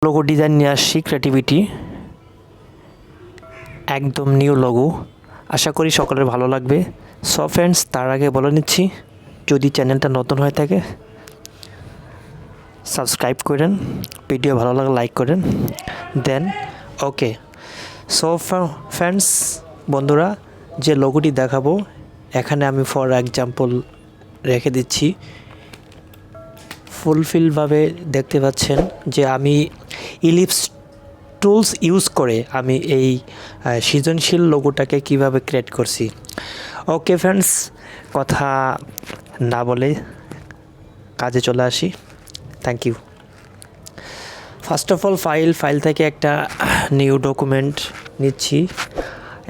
Logo design নিয়ে আসছি creativity, একদম নিউ লোগো। আশা করি সকলের ভালো লাগবে। সো ফ্রেন্ডস, তার আগে বলে নিচ্ছি, যদি চ্যানেলটা নতুন হয়ে থাকে সাবস্ক্রাইব করেন, ভিডিও ভালো লাগলে লাইক করেন, দেন ওকে। সো ফ্রেন্ডস, বন্ধুরা, যে লোগোটি দেখাবো এখানে আমি ফর এক্সাম্পল রেখে দিচ্ছি। ফুলফিলভাবে দেখতে পাচ্ছেন যে আমি ইলিপস টুলস ইউজ করে আমি এই সৃজনশীল লোগোটাকে কিভাবে ক্রিয়েট করছি। ওকে ফ্রেন্ডস, কথা না বলে কাজে চলে আসি। Thank you. First of all file থেকে একটা নিউ ডকুমেন্ট নিচ্ছি।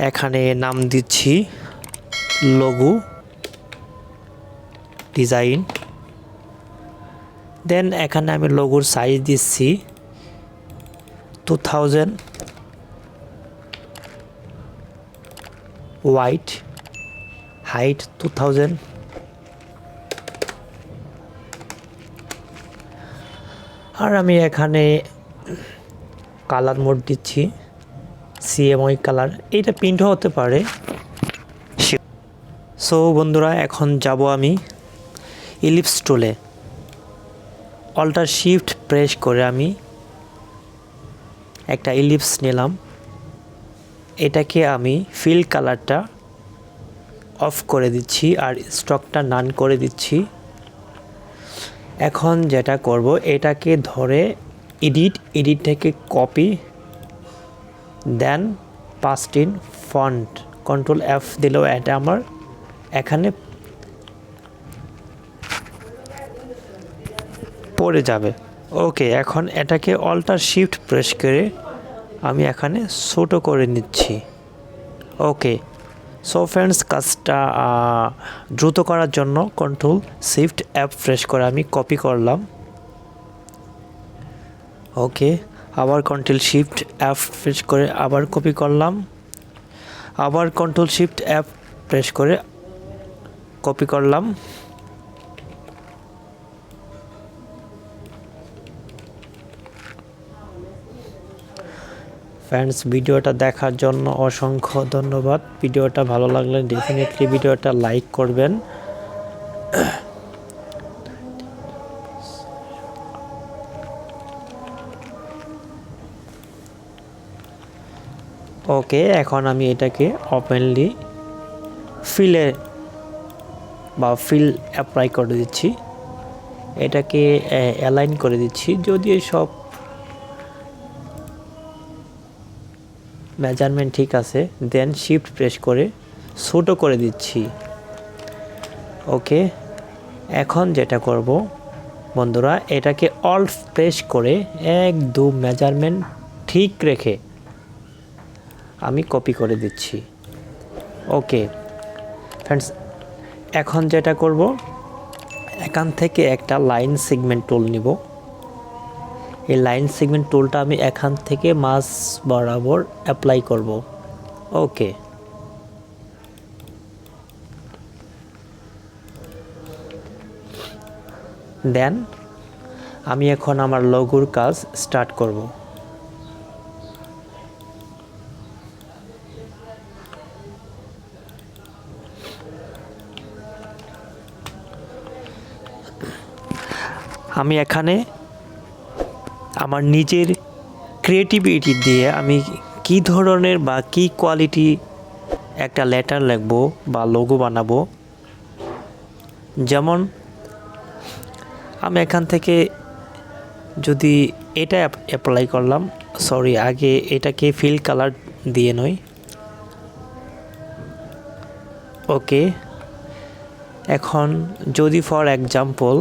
এখানে নাম দিচ্ছি লোগো ডিজাইন। দেন এখানে আমি লোগোর সাইজ দিচ্ছি 2000, হোয়াইট, হাইট 2000, আর আমি এখানে কালার মোড দিচ্ছি CMY কালার। এইটা প্রিন্টও হতে পারে। সো বন্ধুরা, এখন যাব আমি ইলিপস টুলে। অল্টার শিফট প্রেস করে আমি একটা ইলিপস নিলাম। এটাকে আমি ফিল কালারটা অফ করে দিচ্ছি আর স্ট্রোকটা নান করে দিচ্ছি। এখন যেটা করব, এটাকে ধরে এডিট থেকে copy, then paste in font, control F দিলেও এটা আমার এখানে পড়ে যাবে। ওকে, এখন এটাকে অল্টার শিফট প্রেস করে আমি এখানে ছোটো করে নিচ্ছি। ওকে, সো ফ্রেন্ডস, কাজটা দ্রুত করার জন্য কন্ট্রোল শিফট F প্রেস করে আমি কপি করলাম। ওকে, আবার কন্ট্রোল শিফট F প্রেস করে আবার কপি করলাম। আবার কন্ট্রোল শিফট F প্রেস করে কপি করলাম। ফ্রেন্ডস, ভিডিওটা দেখার জন্য অসংখ্য ধন্যবাদ। ভিডিওটা ভালো লাগলে ডেফিনেটলি ভিডিওটা লাইক করবেন। ওকে, এখন আমি এটাকে ওপেনলি ফিল অ্যাপ্লাই করে দিচ্ছি। এটাকে অ্যালাইন করে দিচ্ছি। যদিও সব মেজারমেন্ট ঠিক আছে, দেন শিফট প্রেস করে ছোটো করে দিচ্ছি। ওকে, এখন যেটা করব বন্ধুরা, এটাকে অল্ট প্রেস করে একদম মেজারমেন্ট ঠিক রেখে আমি কপি করে দিচ্ছি। ওকে ফ্রেন্ডস, এখন যেটা করব, এখান থেকে একটা লাইন সেগমেন্ট টুল নিব। এই লাইন সেগমেন্ট টুলটা আমি এখান থেকে মাঝ বরাবর অ্যাপ্লাই করব। ওকে, দেন আমি এখন আমার লোগোর কাজ স্টার্ট করব। আমি এখানে আমার নিজের ক্রিয়েটিভিটি দিয়ে আমি কি ধরনের বা কি কোয়ালিটি একটা লেটার লিখব বা লোগো বানাবো। যেমন আমি এখান থেকে যদি এটা অ্যাপ্লাই করলাম, সরি, আগে এটাকে ফিল কালার দিয়ে নয়। ওকে, এখন যদি ফর এক্সাম্পল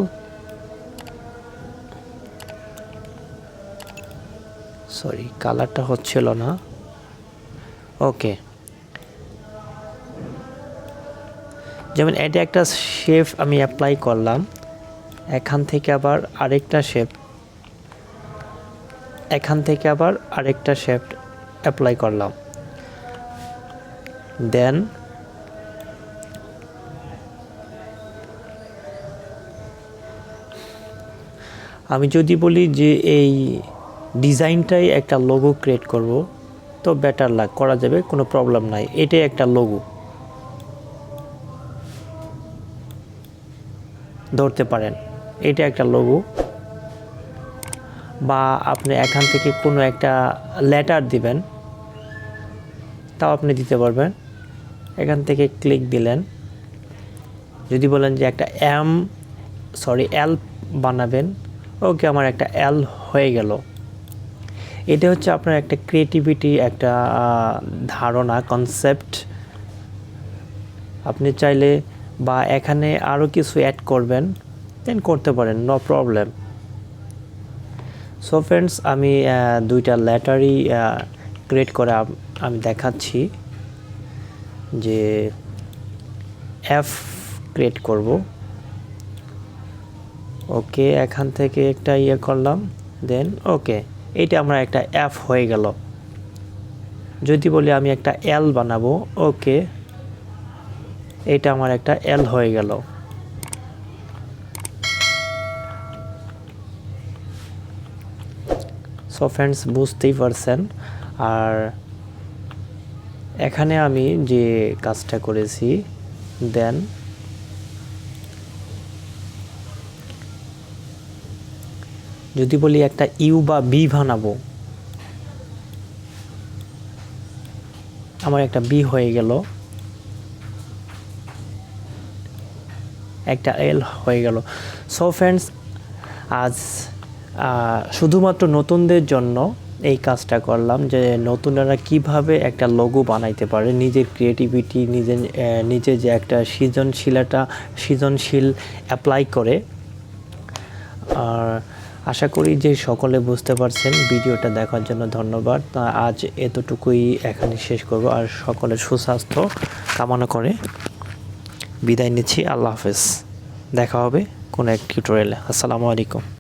সরি, কালারটা হচ্ছিল না। ওকে, যেমন এটা একটা শেপ আমি অ্যাপ্লাই করলাম, এখান থেকে আবার আরেকটা শেপ, এখান থেকে আবার আরেকটা শেপ অ্যাপ্লাই করলাম। দেন আমি যদি বলি যে এই ডিজাইনটাই একটা লোগো ক্রিয়েট করব, তো বেটার লাগ করা যাবে, কোনো প্রবলেম নাই। এটাই একটা লোগো ধরতে পারেন, এটা একটা লোগো। বা আপনি এখান থেকে কোনো একটা লেটার দিবেন, তাও আপনি দিতে পারবেন। এখান থেকে ক্লিক দিলেন, যদি বলেন যে একটা এল বানাবেন, ওকে, আমার একটা এল হয়ে গেল। এটা হচ্ছে আপনার একটা ক্রিয়েটিভিটি, একটা ধারণা, কনসেপ্ট। আপনি চাইলে বা এখানে আরও কিছু অ্যাড করবেন, দেন করতে পারেন, নো প্রবলেম। সো ফ্রেন্ডস, আমি দুইটা লেটারই ক্রিয়েট করে আমি দেখাচ্ছি যে এফ ক্রিয়েট করব। ওকে, এখান থেকে একটা করলাম, দেন ওকে, এইটা আমার একটা এফ হয়ে গেল। যদি বলি আমি একটা এল বানাবো, ওকে, এটা আমার একটা এল হয়ে গেল। সো ফ্রেন্ডস, বুঝতেই পারছেন। আর এখানে আমি যে কাজটা করেছি, দেন যদি বলি একটা ইউ বা বি বানাবো, আমার একটা বি হয়ে গেল, একটা এল হয়ে গেল। সো ফ্রেন্ডস, আজ শুধুমাত্র নতুনদের জন্য এই কাজটা করলাম, যে নতুনরা কিভাবে একটা লোগো বানাইতে পারে, নিজের ক্রিয়েটিভিটি, নিজে যে একটা সৃজনশীল অ্যাপ্লাই করে। আর আশা করি যে সকলে বুঝতে পারছেন। ভিডিওটা দেখার জন্য ধন্যবাদ। আজ এতটুকুই এখানে শেষ করব, আর সকলের সুস্বাস্থ্য কামনা করে বিদায় নিচ্ছি। আল্লাহ হাফেজ। দেখা হবে কোনো এক টিউটোরিয়ালে। আসসালামু আলাইকুম।